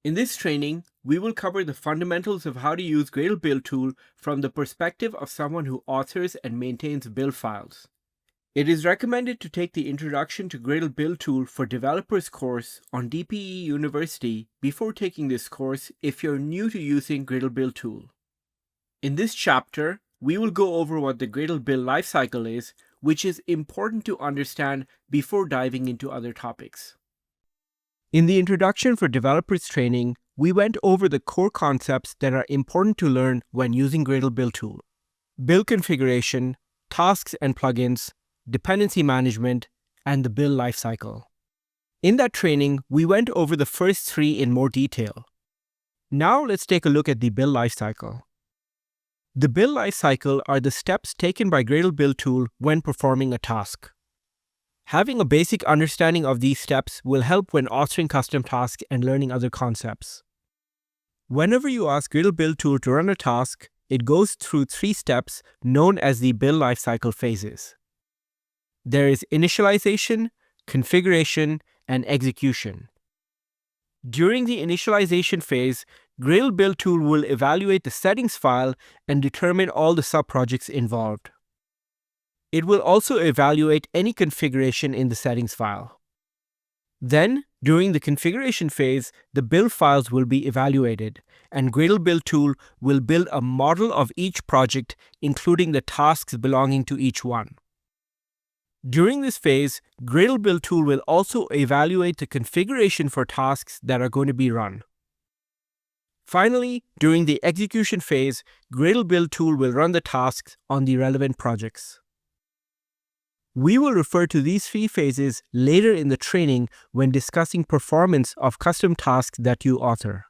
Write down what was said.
In this training, we will cover the fundamentals of how to use Gradle Build Tool from the perspective of someone who authors and maintains build files. It is recommended to take the Introduction to Gradle Build Tool for Developers course on DPE University before taking this course if you're new to using Gradle Build Tool. In this chapter, we will go over what the Gradle Build Lifecycle is, which is important to understand before diving into other topics. In the Introduction for Developers training, we went over the core concepts that are important to learn when using Gradle Build Tool: build configuration, tasks and plugins, dependency management, and the build lifecycle. In that training, we went over the first three in more detail. Now let's take a look at the build lifecycle. The build lifecycle are the steps taken by Gradle Build Tool when performing a task. Having a basic understanding of these steps will help when authoring custom tasks and learning other concepts. Whenever you ask Gradle Build Tool to run a task, it goes through three steps known as the build lifecycle phases. There is initialization, configuration, and execution. During the initialization phase, Gradle Build Tool will evaluate the settings file and determine all the subprojects involved. It will also evaluate any configuration in the settings file. Then, during the configuration phase, the build files will be evaluated, and Gradle Build Tool will build a model of each project, including the tasks belonging to each one. During this phase, Gradle Build Tool will also evaluate the configuration for tasks that are going to be run. Finally, during the execution phase, Gradle Build Tool will run the tasks on the relevant projects. We will refer to these three phases later in the training when discussing performance of custom tasks that you author.